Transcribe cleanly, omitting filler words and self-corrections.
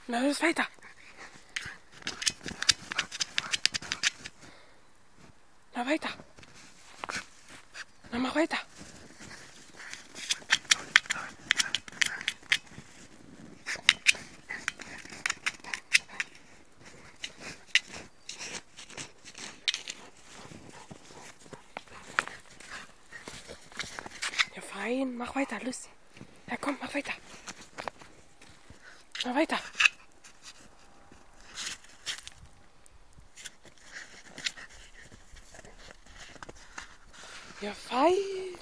Na, los weiter. Na, weiter. Na, mach weiter. Ja, fein. Mach weiter, los. Ja, komm, mach weiter. Na, weiter. Ja, fein.